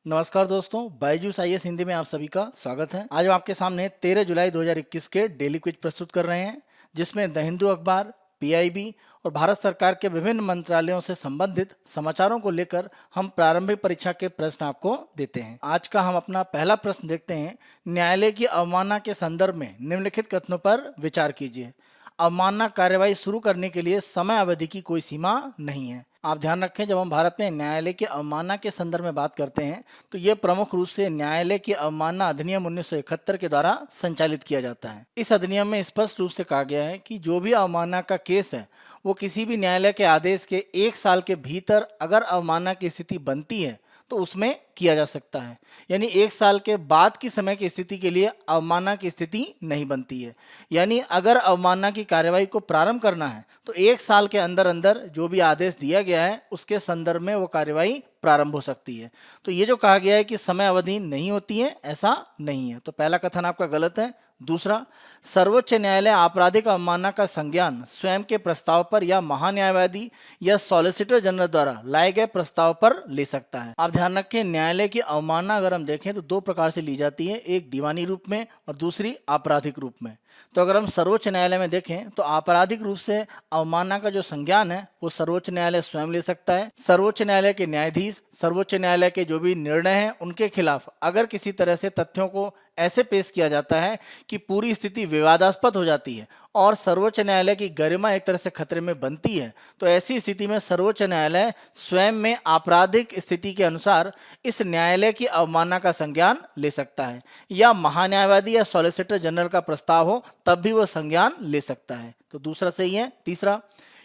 नमस्कार दोस्तों, बायजूस आईएएस हिंदी में आप सभी का स्वागत है। आज हम आपके सामने 13 जुलाई 2021 के डेली क्विज प्रस्तुत कर रहे हैं, जिसमें द हिंदू अखबार, पीआईबी और भारत सरकार के विभिन्न मंत्रालयों से संबंधित समाचारों को लेकर हम प्रारंभिक परीक्षा के प्रश्न आपको देते हैं। आज का हम अपना पहला प्रश्न देखते हैं। न्यायालय की अवमानना के संदर्भ में निम्नलिखित कथनों पर विचार कीजिए। अवमानना कार्यवाही शुरू करने के लिए समय अवधि की कोई सीमा नहीं है। आप ध्यान रखें, जब हम भारत में न्यायालय की अवमानना के संदर्भ में बात करते हैं तो यह प्रमुख रूप से न्यायालय की अवमानना अधिनियम 1971 के द्वारा संचालित किया जाता है। इस अधिनियम में स्पष्ट रूप से कहा गया है कि जो भी अवमानना का केस है वो किसी भी न्यायालय के आदेश के 1 साल के भीतर अगर अवमानना की स्थिति बनती है तो उसमें किया जा सकता है। यानी 1 साल के बाद की समय की स्थिति के लिए अवमानना की स्थिति नहीं बनती है। यानी अगर अवमानना की कार्यवाही को प्रारंभ करना है तो 1 साल के अंदर अंदर जो भी आदेश दिया गया है उसके संदर्भ में वो कार्यवाही प्रारंभ हो सकती है। तो ये जो कहा गया है कि समय अवधि नहीं होती है, ऐसा नहीं है। तो पहला कथन आपका गलत है। दूसरा, सर्वोच्च न्यायालय आपराधिक अवमानना का संज्ञान स्वयं के प्रस्ताव पर या महान्यायवादी या सॉलिसिटर जनरल द्वारा लाए गए प्रस्ताव पर ले सकता है। आप ध्यान रखें, न्यायालय की अवमानना अगर हम देखें तो 2 प्रकार से ली जाती है, एक दीवानी रूप में और दूसरी आपराधिक रूप में। तो अगर हम सर्वोच्च न्यायालय में देखें तो आपराधिक रूप से अवमानना का जो संज्ञान है वो सर्वोच्च न्यायालय स्वयं ले सकता है। सर्वोच्च न्यायालय के न्यायाधीश सर्वोच्च न्यायालय के जो भी निर्णय हैं उनके खिलाफ अगर किसी तरह से तथ्यों को ऐसे पेश किया जाता है कि पूरी स्थिति विवादास्पद हो जाती है और सर्वोच्च न्यायालय की गरिमा एक तरह से खतरे में बनती है, तो ऐसी स्थिति में सर्वोच्च न्यायालय स्वयं में आपराधिक स्थिति के अनुसार इस न्यायालय की अवमानना का संज्ञान ले सकता है, या महान्यायवादी या सॉलिसिटर जनरल का प्रस्ताव हो तब भी वह संज्ञान ले सकता है। तो दूसरा सही है। तीसरा,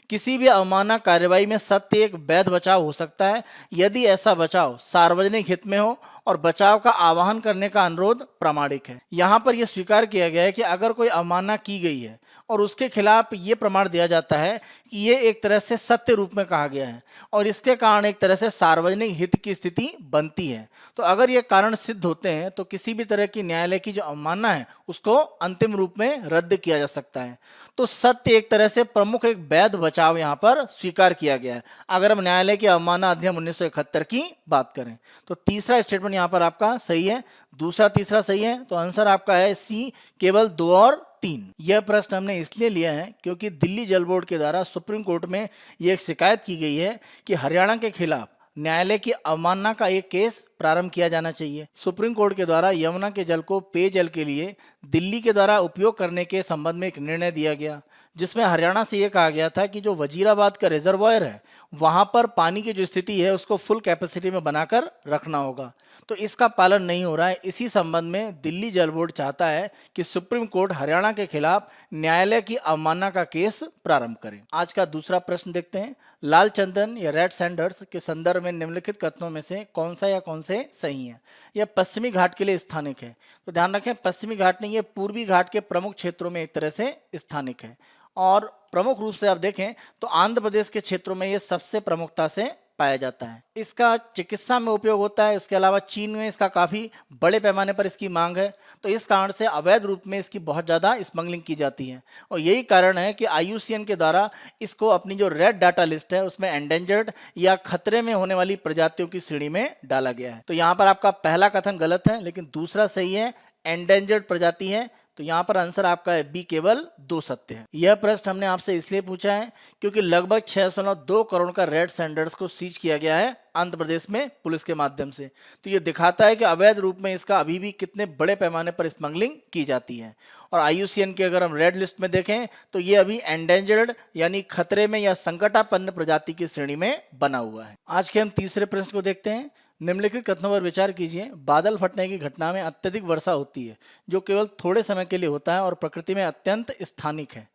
किसी भी अवमानना कार्यवाही में सत्य एक वैध बचाव हो सकता है यदि ऐसा बचाव सार्वजनिक हित में हो और बचाव का आह्वान करने का अनुरोध प्रामाणिक है। यहाँ पर यह स्वीकार किया गया है कि अगर कोई अवमानना की गई है और उसके खिलाफ ये प्रमाण दिया जाता है कि ये एक तरह से सत्य रूप में कहा गया है और इसके कारण एक तरह से सार्वजनिक हित की स्थिति बनती है, तो अगर ये कारण सिद्ध होते हैं तो किसी भी तरह की न्यायालय की जो अवमानना है उसको अंतिम रूप में रद्द किया जा सकता है। तो सत्य एक तरह से प्रमुख एक वैध बचाव यहाँ पर स्वीकार किया गया है अगर हम न्यायालय की अवमानना अधिनियम 1971 की बात करें। तो तीसरा स्टेटमेंट यहाँ पर आपका सही है। दूसरा तीसरा सही है, तो आंसर आपका है सी, केवल 2 और 3। यह प्रश्न हमने इसलिए लिया है क्योंकि दिल्ली जल बोर्ड के द्वारा सुप्रीम कोर्ट में यह एक शिकायत की गई है कि हरियाणा के खिलाफ न्यायालय की अवमानना का एक केस प्रारंभ किया जाना चाहिए। सुप्रीम कोर्ट के द्वारा यमुना के जल को पेयजल के लिए दिल्ली के द्वारा उपयोग करने के संबंध में एक निर्णय दिया गया, जिसमें हरियाणा से यह कहा गया था कि जो वजीराबाद का रिजर्वायर है वहां पर पानी की जो स्थिति है उसको फुल कैपेसिटी में बनाकर रखना होगा। तो इसका पालन नहीं हो रहा है। इसी संबंध में दिल्ली जल बोर्ड चाहता है कि सुप्रीम कोर्ट हरियाणा के खिलाफ न्यायालय की अवमानना का केस प्रारंभ करे। आज का दूसरा प्रश्न देखते हैं। लाल चंदन या रेड सैंडर्स के संदर्भ में निम्नलिखित कथनों में से कौन सा या कौन से सही है। यह पश्चिमी घाट के लिए स्थानिक है। तो ध्यान रखें, पश्चिमी घाट नहीं, ये पूर्वी घाट के प्रमुख क्षेत्रों में एक तरह से स्थानिक है और प्रमुख रूप से आप देखें तो आंध्र प्रदेश के क्षेत्रों में यह सबसे प्रमुखता से पाया जाता है। इसका चिकित्सा में उपयोग होता है। उसके अलावा चीन में इसका काफी बड़े पैमाने पर इसकी मांग है, तो इस कारण से अवैध रूप में इसकी बहुत ज्यादा स्मगलिंग की जाती है और यही कारण है कि IUCN के द्वारा इसको अपनी जो रेड डाटा लिस्ट है उसमें एंडेंजर्ड या खतरे में होने वाली प्रजातियों की श्रेणी में डाला गया है। तो यहाँ पर आपका पहला कथन गलत है, लेकिन दूसरा सही है, एंडेंजर्ड प्रजाति है। तो यहाँ पर आंसर आपका है बी, केवल 2 सत्य है। यह प्रश्न हमने आपसे इसलिए पूछा है क्योंकि लगभग 6.2 करोड़ का रेड सैंडर्स को सीज किया गया है आंध्र प्रदेश में पुलिस के माध्यम से। तो ये दिखाता है कि अवैध रूप में इसका अभी भी कितने बड़े पैमाने पर स्मगलिंग की जाती है। और IUCN की अगर हम रेड लिस्ट में देखें तो ये अभी एंडेंजर्ड यानी खतरे में या संकटापन्न प्रजाति की श्रेणी में बना हुआ है। आज के हम तीसरे प्रश्न को देखते हैं। निम्नलिखित कथनों पर विचार कीजिए। बादल फटने की घटना में अत्यधिक वर्षा होती है जो केवल थोड़े समय के लिए होता है और प्रकृति में अत्यंत स्थानिक है।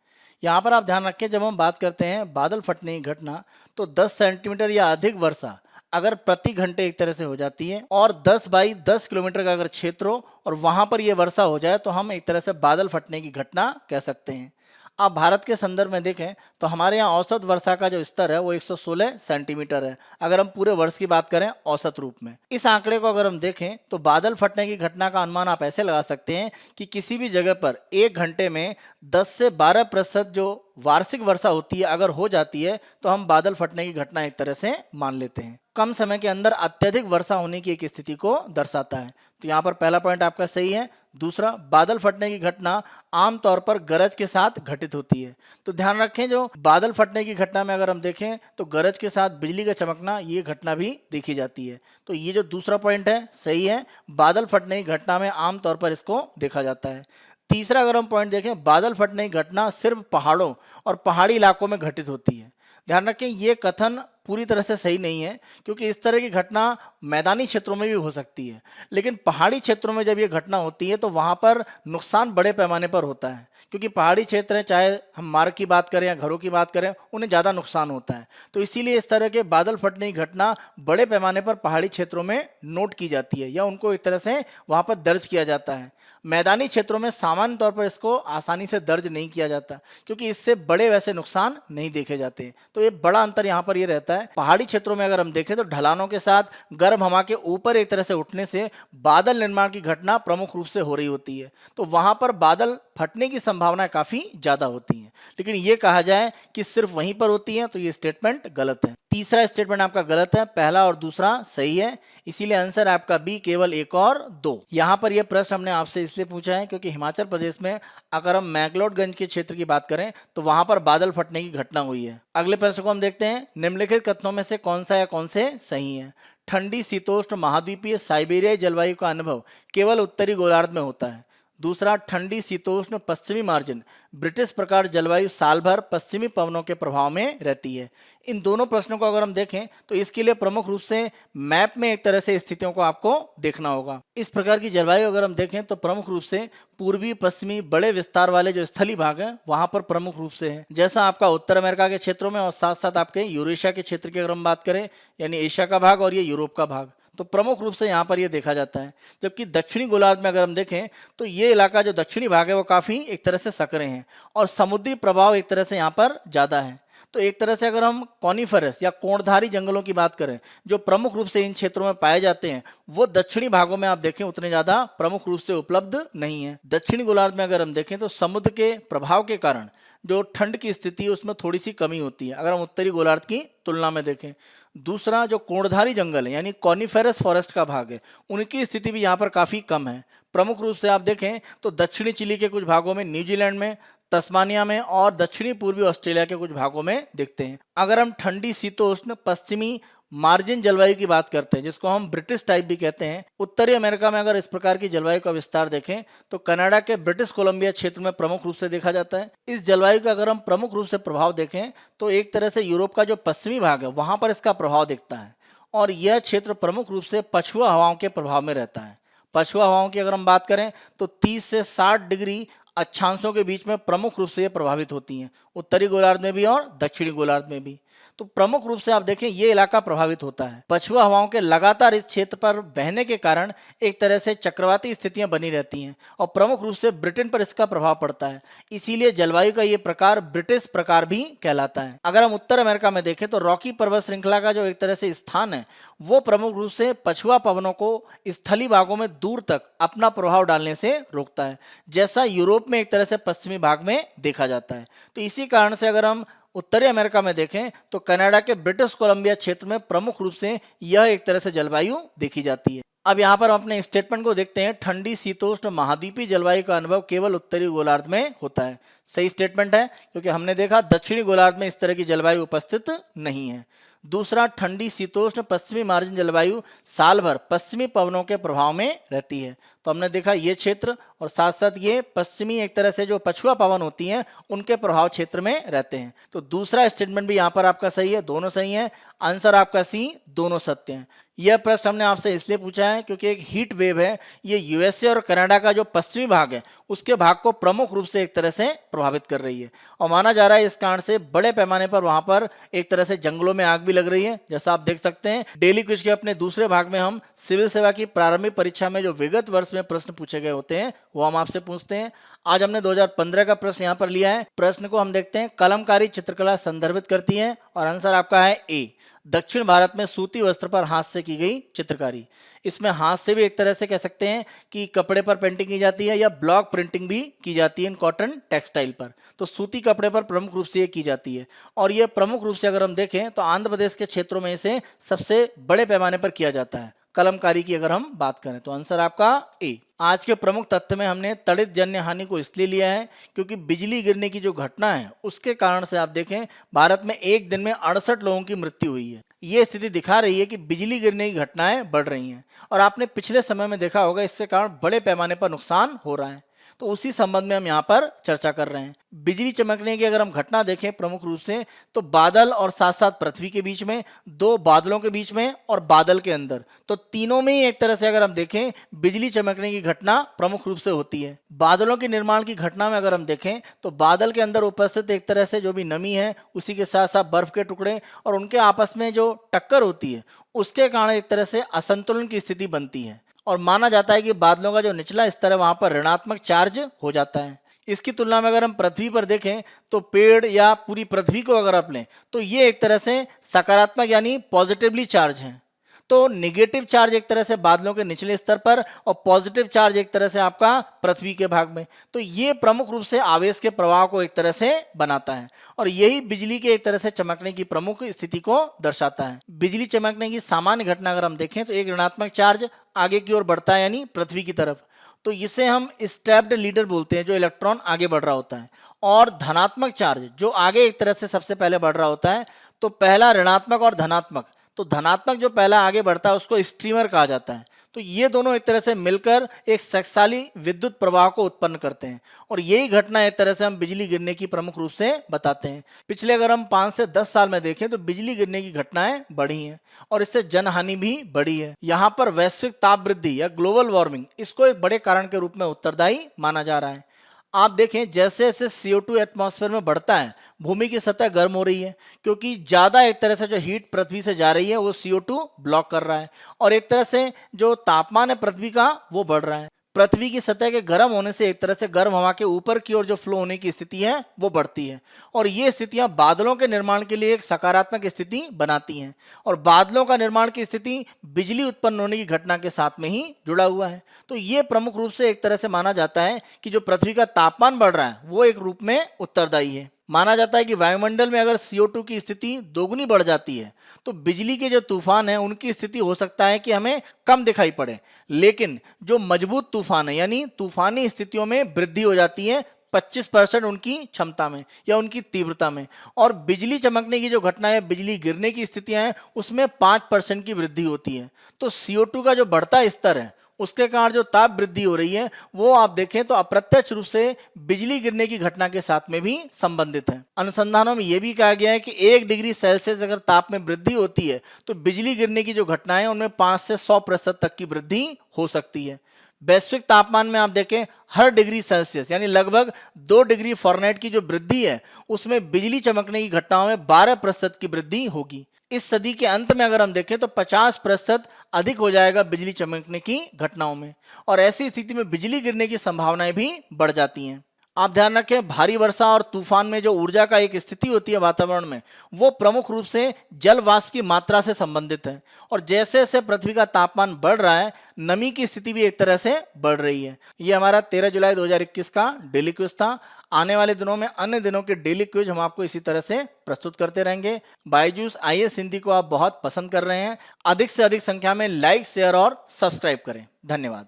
यहाँ पर आप ध्यान रखें, जब हम बात करते हैं बादल फटने की घटना तो 10 सेंटीमीटर या अधिक वर्षा अगर प्रति घंटे एक तरह से हो जाती है और 10 बाई 10 किलोमीटर का अगर क्षेत्र हो और वहां पर यह वर्षा हो जाए तो हम एक तरह से बादल फटने की घटना कह सकते हैं। आप भारत के संदर्भ में देखें तो हमारे यहाँ औसत वर्षा का जो स्तर है वो 116 सेंटीमीटर है अगर हम पूरे वर्ष की बात करें औसत रूप में। इस आंकड़े को अगर हम देखें तो बादल फटने की घटना का अनुमान आप ऐसे लगा सकते हैं कि किसी भी जगह पर 1 घंटे में 10 से 12% जो वार्षिक वर्षा होती है अगर हो जाती है तो हम बादल फटने की घटना एक तरह से मान लेते हैं। कम समय के अंदर अत्यधिक वर्षा होने की एक स्थिति को दर्शाता है। तो यहाँ पर पहला पॉइंट आपका सही है। दूसरा, बादल फटने की घटना आमतौर पर गरज के साथ घटित होती है। तो ध्यान रखें, जो बादल फटने की घटना में अगर हम देखें तो गरज के साथ बिजली का चमकना, ये घटना भी देखी जाती है। तो ये जो दूसरा पॉइंट है सही है, बादल फटने की घटना में आमतौर पर इसको देखा जाता है। तीसरा अगर हम पॉइंट देखें, बादल फटने की घटना सिर्फ पहाड़ों और पहाड़ी इलाकों में घटित होती है। ध्यान रखें, ये कथन पूरी तरह से सही नहीं है, क्योंकि इस तरह की घटना मैदानी क्षेत्रों में भी हो सकती है, लेकिन पहाड़ी क्षेत्रों में जब ये घटना होती है तो वहां पर नुकसान बड़े पैमाने पर होता है, क्योंकि पहाड़ी क्षेत्र है, चाहे हम मार्ग की बात करें या घरों की बात करें, उन्हें ज़्यादा नुकसान होता है। तो इसीलिए इस तरह के बादल फटने की घटना बड़े पैमाने पर पहाड़ी क्षेत्रों में नोट की जाती है या उनको एक तरह से वहां पर दर्ज किया जाता है। मैदानी क्षेत्रों में सामान्य तौर पर इसको आसानी से दर्ज नहीं किया जाता, क्योंकि इससे बड़े वैसे नुकसान नहीं देखे जाते। तो ये बड़ा अंतर यहाँ पर ये रहता है। पहाड़ी क्षेत्रों में अगर हम देखें तो ढलानों के साथ गर्म हवा के ऊपर एक तरह से उठने से बादल निर्माण की घटना प्रमुख रूप से हो रही होती है, तो वहां पर बादल फटने की संभावनाएं काफी ज्यादा होती हैं। लेकिन ये कहा जाए कि सिर्फ वहीं पर होती है तो ये स्टेटमेंट गलत है। तीसरा स्टेटमेंट आपका गलत है, पहला और दूसरा सही है, इसीलिए आंसर आपका बी, केवल 1 और 2। यहाँ पर यह प्रश्न हमने आपसे इसलिए पूछा है क्योंकि हिमाचल प्रदेश में अगर हम मैक्लोडगंज के क्षेत्र की बात करें तो वहां पर बादल फटने की घटना हुई है। अगले प्रश्न को हम देखते हैं, निम्नलिखित कथनों में से कौन सा या कौन से सही है। ठंडी शीतोष्ण महाद्वीपीय साइबेरियाई जलवायु का अनुभव केवल उत्तरी गोलार्ध में होता है। दूसरा, ठंडी शीतोष्ण पश्चिमी मार्जिन ब्रिटिश प्रकार जलवायु साल भर पश्चिमी पवनों के प्रभाव में रहती है। इन दोनों प्रश्नों को अगर हम देखें तो इसके लिए प्रमुख रूप से मैप में एक तरह से स्थितियों को आपको देखना होगा। इस प्रकार की जलवायु अगर हम देखें तो प्रमुख रूप से पूर्वी पश्चिमी बड़े विस्तार वाले जो स्थलीय भाग है वहां पर प्रमुख रूप से है, जैसा आपका उत्तर अमेरिका के क्षेत्रों में और साथ साथ आपके यूरेशिया के क्षेत्र की अगर हम बात करें, यानी एशिया का भाग और ये यूरोप का भाग, तो प्रमुख रूप से यहाँ पर ये देखा जाता है। जबकि दक्षिणी गोलार्ध में अगर हम देखें तो ये इलाका जो दक्षिणी भाग है वो काफी एक तरह से सकरे हैं और समुद्री प्रभाव एक तरह से यहाँ पर ज्यादा है। तो एक तरह से अगर हम कॉनिफरस या कोणधारी जंगलों की बात करें जो प्रमुख रूप से इन क्षेत्रों में पाए जाते हैं, वो दक्षिणी भागों में आप देखें उतने ज्यादा प्रमुख रूप से उपलब्ध नहीं है। दक्षिणी गोलार्ध में अगर हम देखें तो समुद्र के प्रभाव के कारण जो ठंड की स्थिति है उसमें थोड़ी सी कमी होती है अगर हम उत्तरी गोलार्ध की तुलना में देखें। दूसरा, जो कोणधारी जंगल है यानी कॉनिफेरस फॉरेस्ट का भाग है, उनकी स्थिति भी यहाँ पर काफी कम है। प्रमुख रूप से आप देखें तो दक्षिणी चिली के कुछ भागों में, न्यूजीलैंड में, तस्मानिया में और दक्षिणी पूर्वी ऑस्ट्रेलिया के कुछ भागों में दिखते हैं। अगर हम ठंडी शीतोष्ण पश्चिमी मार्जिन जलवायु की बात करते हैं जिसको हम ब्रिटिश टाइप भी कहते हैं, उत्तरी अमेरिका में अगर इस प्रकार की जलवायु का विस्तार देखें तो कनाडा के ब्रिटिश कोलंबिया क्षेत्र में प्रमुख रूप से देखा जाता है। इस जलवायु का अगर हम प्रमुख रूप से प्रभाव देखें तो एक तरह से यूरोप का जो पश्चिमी भाग है वहां पर इसका प्रभाव दिखता है और यह क्षेत्र प्रमुख रूप से पछुआ हवाओं के प्रभाव में रहता है। पछुआ हवाओं की अगर हम बात करें तो 30 से 60 डिग्री अक्षांशों के बीच में प्रमुख रूप से ये प्रभावित होती हैं, उत्तरी गोलार्ध में भी और दक्षिणी गोलार्ध में भी। तो प्रमुख रूप से आप देखें ये इलाका प्रभावित होता है। पछुआ हवाओं के लगातार इस क्षेत्र पर बहने के कारण एक तरह से चक्रवाती स्थितियां बनी रहती हैं और प्रमुख रूप से ब्रिटेन पर इसका प्रभाव पड़ता है। इसीलिए जलवायु का ये प्रकार ब्रिटिश प्रकार भी कहलाता है। अगर हम उत्तर अमेरिका में देखें तो रॉकी पर्वत श्रृंखला का जो एक तरह से स्थान है वो प्रमुख रूप से पछुआ पवनों को स्थलीय भागों में दूर तक अपना प्रभाव डालने से रोकता है, जैसा यूरोप में एक तरह से पश्चिमी भाग में देखा जाता है। तो इसी कारण से अगर हम उत्तरी अमेरिका में देखें तो कनाडा के ब्रिटिश कोलंबिया क्षेत्र में प्रमुख रूप से यह एक तरह से जलवायु देखी जाती है। अब यहाँ पर हम अपने स्टेटमेंट को देखते हैं, ठंडी शीतोष्ण महाद्वीपीय जलवायु का अनुभव केवल उत्तरी गोलार्ध में होता है। सही स्टेटमेंट है क्योंकि हमने देखा दक्षिणी गोलार्ध में इस तरह की जलवायु उपस्थित नहीं है। दूसरा, ठंडी शीतोष्ण पश्चिमी मार्जिन जलवायु साल भर पश्चिमी पवनों के प्रभाव में रहती है। तो हमने देखा ये क्षेत्र और साथ साथ ये पश्चिमी एक तरह से जो पछुआ पवन होती हैं उनके प्रभाव क्षेत्र में रहते हैं। तो दूसरा स्टेटमेंट भी यहाँ पर आपका सही है, दोनों सही है। आंसर आपका सी, दोनों सत्य हैं। यह प्रश्न हमने आपसे इसलिए पूछा है क्योंकि एक हीट वेव है, ये यूएसए और कनाडा का जो पश्चिमी भाग है उसके भाग को प्रमुख रूप से एक तरह से प्रभावित कर रही है और माना जा रहा है इस कारण से बड़े पैमाने पर वहां पर एक तरह से जंगलों में आग भी लग रही है। जैसा आप देख सकते हैं डेली क्विज के अपने दूसरे भाग में हम सिविल सेवा की प्रारंभिक परीक्षा में जो विगत वर्ष में प्रश्न पूछे गए होते हैं वो हम आपसे पूछते हैं। आज हमने 2015 का प्रश्न यहाँ पर लिया है। प्रश्न को हम देखते हैं, कलमकारी चित्रकला संदर्भित करती है और आंसर आपका है ए। दक्षिण भारत में सूती वस्त्र पर हाथ से की गई चित्रकारी। इसमें हाथ से भी एक तरह से कह सकते हैं कि कपड़े पर पेंटिंग की जाती है या ब्लॉक प्रिंटिंग भी की जाती है इन कॉटन टेक्सटाइल पर। तो सूती कपड़े पर प्रमुख रूप से ये की जाती है और ये प्रमुख रूप से अगर हम देखें तो आंध्र प्रदेश के क्षेत्रों में इसे सबसे बड़े पैमाने पर किया जाता है। कलमकारी की अगर हम बात करें तो आंसर आपका ए। आज के प्रमुख तथ्य में हमने तड़ित जन्य हानि को इसलिए लिया है क्योंकि बिजली गिरने की जो घटना है उसके कारण से आप देखें भारत में एक दिन में 68 लोगों की मृत्यु हुई है। ये स्थिति दिखा रही है कि बिजली गिरने की घटनाएं बढ़ रही हैं और आपने पिछले समय में देखा होगा इसके कारण बड़े पैमाने पर नुकसान हो रहा है। तो उसी संबंध में हम यहाँ पर चर्चा कर रहे हैं। बिजली चमकने की अगर हम घटना देखें प्रमुख रूप से तो बादल और साथ साथ पृथ्वी के बीच में, दो बादलों के बीच में और बादल के अंदर, तो तीनों में ही एक तरह से अगर हम देखें बिजली चमकने की घटना प्रमुख रूप से होती है। बादलों के निर्माण की घटना में अगर हम देखें तो बादल के अंदर उपस्थित एक तरह से जो भी नमी है उसी के साथ साथ बर्फ के टुकड़े और उनके आपस में जो टक्कर होती है उसके कारण एक तरह से असंतुलन की स्थिति बनती है और माना जाता है कि बादलों का जो निचला स्तर है वहां पर ऋणात्मक चार्ज हो जाता है। इसकी तुलना में अगर हम पृथ्वी पर देखें तो पेड़ या पूरी पृथ्वी को अगर आप लें तो ये एक तरह से सकारात्मक यानी पॉजिटिवली चार्ज है। तो निगेटिव चार्ज एक तरह से बादलों के निचले स्तर पर और पॉजिटिव चार्ज एक तरह से आपका पृथ्वी के भाग में। तो ये प्रमुख रूप से आवेश के प्रवाह को एक तरह से बनाता है और यही बिजली के एक तरह से चमकने की प्रमुख स्थिति को दर्शाता है। बिजली चमकने की सामान्य घटना अगर हम देखें तो एक ऋणात्मक चार्ज आगे की ओर बढ़ता है यानी पृथ्वी की तरफ, तो इसे हम स्टेप्ड लीडर बोलते हैं जो इलेक्ट्रॉन आगे बढ़ रहा होता है। और धनात्मक चार्ज जो आगे एक तरह से सबसे पहले बढ़ रहा होता है, तो पहला ऋणात्मक और धनात्मक, तो धनात्मक जो पहला आगे बढ़ता है उसको स्ट्रीमर कहा जाता है। तो ये दोनों एक तरह से मिलकर एक शक्तिशाली विद्युत प्रवाह को उत्पन्न करते हैं और यही घटना एक तरह से हम बिजली गिरने की प्रमुख रूप से बताते हैं। पिछले अगर हम 5 से 10 साल में देखें तो बिजली गिरने की घटनाएं बढ़ी हैं और इससे जनहानि भी बढ़ी है। यहाँ पर वैश्विक ताप वृद्धि या ग्लोबल वार्मिंग इसको एक बड़े कारण के रूप में उत्तरदायी माना जा रहा है। आप देखें जैसे जैसे CO2 एटमॉस्फेयर में बढ़ता है भूमि की सतह गर्म हो रही है क्योंकि ज़्यादा एक तरह से जो हीट पृथ्वी से जा रही है वो CO2 ब्लॉक कर रहा है और एक तरह से जो तापमान है पृथ्वी का वो बढ़ रहा है। पृथ्वी की सतह के गर्म होने से एक तरह से गर्म हवा के ऊपर की ओर जो फ्लो होने की स्थिति है वो बढ़ती है और ये स्थितियां बादलों के निर्माण के लिए एक सकारात्मक स्थिति बनाती हैं और बादलों का निर्माण की स्थिति बिजली उत्पन्न होने की घटना के साथ में ही जुड़ा हुआ है। तो ये प्रमुख रूप से एक तरह से माना जाता है कि जो पृथ्वी का तापमान बढ़ रहा है वो एक रूप में उत्तरदायी है। माना जाता है कि वायुमंडल में अगर CO2 की स्थिति दोगुनी बढ़ जाती है तो बिजली के जो तूफान है उनकी स्थिति हो सकता है कि हमें कम दिखाई पड़े, लेकिन जो मजबूत तूफान है यानी तूफानी स्थितियों में वृद्धि हो जाती है 25% उनकी क्षमता में या उनकी तीव्रता में। और बिजली चमकने की जो घटना है, बिजली गिरने की स्थितियां हैं उसमें 5% की वृद्धि होती है। तो CO2 का जो बढ़ता स्तर है उसके कारण जो ताप वृद्धि हो रही है वो आप देखें तो अप्रत्यक्ष रूप से बिजली गिरने की घटना के साथ में भी संबंधित है। अनुसंधानों में यह भी कहा गया है कि 1 डिग्री सेल्सियस अगर ताप में वृद्धि होती है तो बिजली गिरने की जो घटनाएं उनमें 5 से 100% तक की वृद्धि हो सकती है। वैश्विक तापमान में आप देखें हर डिग्री सेल्सियस यानी लगभग 2 डिग्री फ़ारेनहाइट की जो वृद्धि है उसमें बिजली चमकने की घटनाओं में 12% की वृद्धि होगी। इस सदी के अंत में अगर हम देखें तो 50% अधिक हो जाएगा बिजली चमकने की घटनाओं में और ऐसी स्थिति में बिजली गिरने की संभावनाएं भी बढ़ जाती हैं। आप ध्यान रखें भारी वर्षा और तूफान में जो ऊर्जा का एक स्थिति होती है वातावरण में वो प्रमुख रूप से जल वाष्प की मात्रा से संबंधित है और जैसे जैसे पृथ्वी का तापमान बढ़ रहा है नमी की स्थिति भी एक तरह से बढ़ रही है। ये हमारा 13 जुलाई 2021 का डेली क्विज था। आने वाले दिनों में अन्य दिनों के डेली क्विज हम आपको इसी तरह से प्रस्तुत करते रहेंगे। बायजूस IAS हिंदी को आप बहुत पसंद कर रहे हैं, अधिक से अधिक संख्या में लाइक शेयर और सब्सक्राइब करें। धन्यवाद।